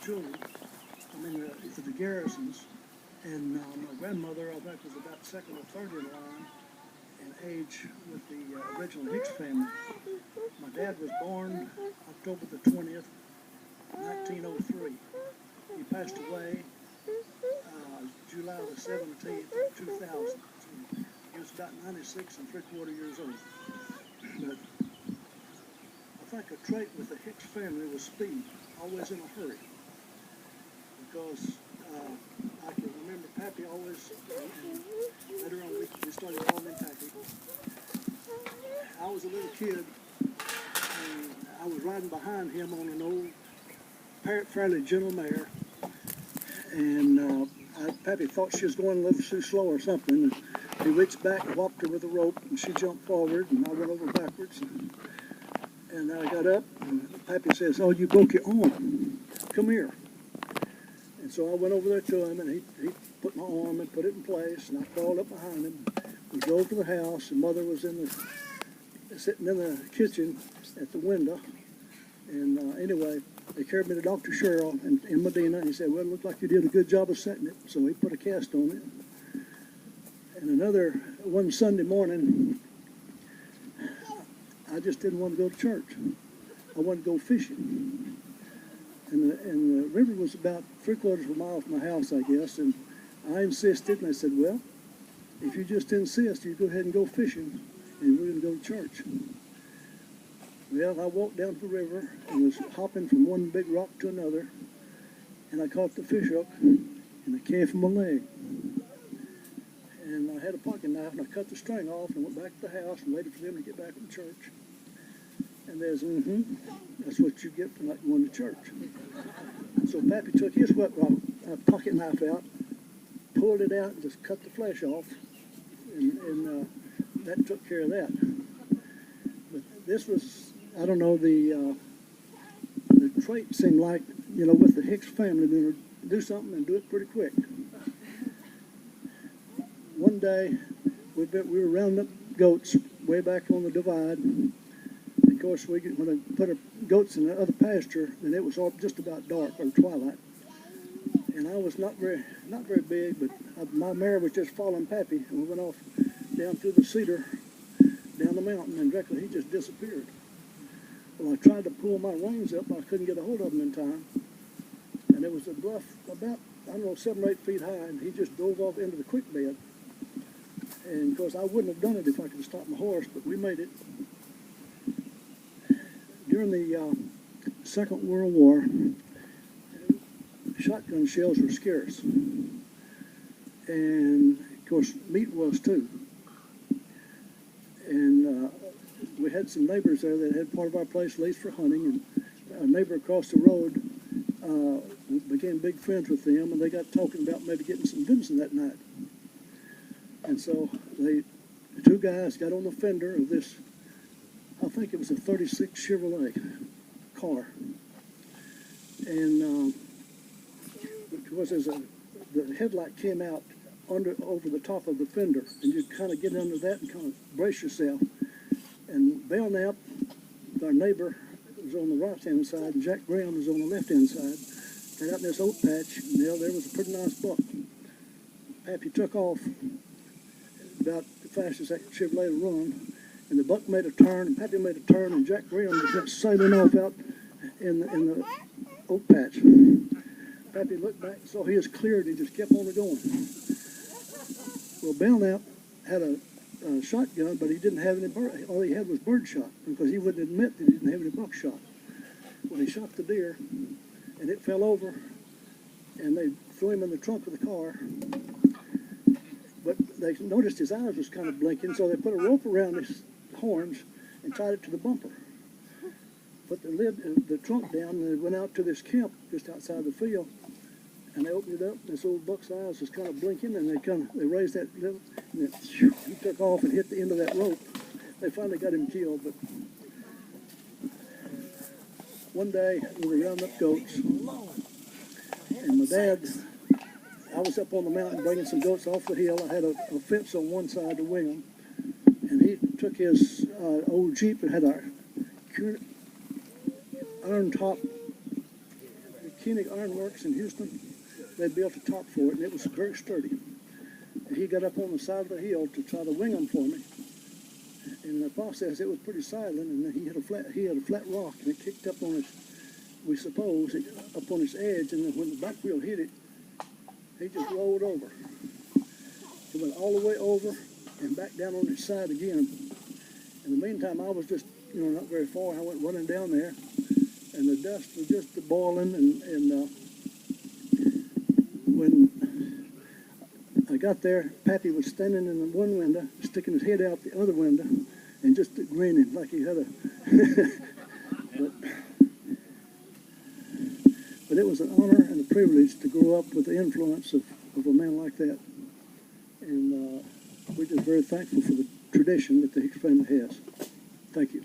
children. For the Garrisons. And my grandmother, I think, was about second or third in line in age with the original Hicks family. My dad was born October the 20th, 1903. He passed away July the 17th, 2000. So he was about 96 and 3/4 years old. But I think a trait with the Hicks family was speed, always in a hurry. Because I can remember Pappy always, and later on we started calling him Pappy. I was a little kid, and I was riding behind him on an old, fairly gentle mare, and Pappy thought she was going a little too slow or something. And he reached back and whopped her with a rope, and she jumped forward, and I went over backwards. And I got up, and Pappy says, "Oh, you broke your arm. Come here." And so I went over there to him, and he put my arm and put it in place, and I crawled up behind him. We drove to the house, and Mother was sitting in the kitchen at the window. And anyway, they carried me to Dr. Sherrill in Medina, and he said, "Well, it looked like you did a good job of setting it." So he put a cast on it. And one Sunday morning, I just didn't want to go to church. I wanted to go fishing. And the river was about 3/4 of a mile from my house, I guess, and I insisted, and I said, "Well, if you just insist, you go ahead and go fishing, and we're going to go to church." Well, I walked down to the river and was hopping from one big rock to another, and I caught the fish hook, and it came from my leg. And I had a pocket knife, and I cut the string off, and went back to the house and waited for them to get back from church. And there's, that's what you get for not going to church. So Pappy took his pocket knife out, pulled it out, and just cut the flesh off, and that took care of that. But this was, I don't know, the trait seemed like, with the Hicks family, they would do something and do it pretty quick. One day, we were rounding up goats way back on the divide. Of course, when I put our goats in the other pasture, then it was all just about dark or twilight. And I was not very big, but my mare was just following Pappy, and we went off down through the cedar, down the mountain, and directly he just disappeared. Well, I tried to pull my reins up, but I couldn't get a hold of him in time. And it was a bluff about, 7 or 8 feet high, and he just dove off into the creek bed. And of course, I wouldn't have done it if I could have stopped my horse, but we made it. During the Second World War, shotgun shells were scarce. And, of course, meat was too. And we had some neighbors there that had part of our place leased for hunting. And a neighbor across the road became big friends with them, and they got talking about maybe getting some venison that night. And so the two guys got on the fender of this, I think it was a 36 Chevrolet car. And because the headlight came out over the top of the fender, and you'd kind of get under that and kind of brace yourself. And Belknap, our neighbor, was on the right-hand side, and Jack Graham was on the left-hand side. Got out in this oak patch, and there was a pretty nice buck. Pappy took off about the fastest that Chevrolet would run, and the buck made a turn, and Pappy made a turn, and Jack Graham just went sailing off out in the oak patch. Pappy looked back and saw he was cleared, and he just kept on going. Well, Belknap had a shotgun, but he didn't have any bird. All he had was bird shot, because he wouldn't admit that he didn't have any buck shot. Well, he shot the deer, and it fell over, and they threw him in the trunk of the car. But they noticed his eyes was kind of blinking, so they put a rope around his horns and tied it to the bumper. Put the trunk down, and they went out to this camp just outside the field, and they opened it up. This old buck's eyes was kind of blinking, and they raised that little, and he took off and hit the end of that rope. They finally got him killed. But one day we were rounding up goats, and my dad, I was up on the mountain bringing some goats off the hill. I had a fence on one side to wing them, and he took his old Jeep and had a iron top Koenig Ironworks in Houston. They built a top for it, and it was very sturdy. And he got up on the side of the hill to try to wing them for me. In the process, it was pretty silent, and then he had a flat rock, and it kicked up on his, we suppose, up on its edge, and then when the back wheel hit it, he just rolled over. It went all the way over and back down on its side again. In the meantime, I was just, not very far. I went running down there, and the dust was just boiling, and when I got there, Pappy was standing in the one window, sticking his head out the other window, and just grinning like he had a... but it was an honor and a privilege to grow up with the influence of a man like that. And we're just very thankful for the tradition that the Hicks family has. Thank you.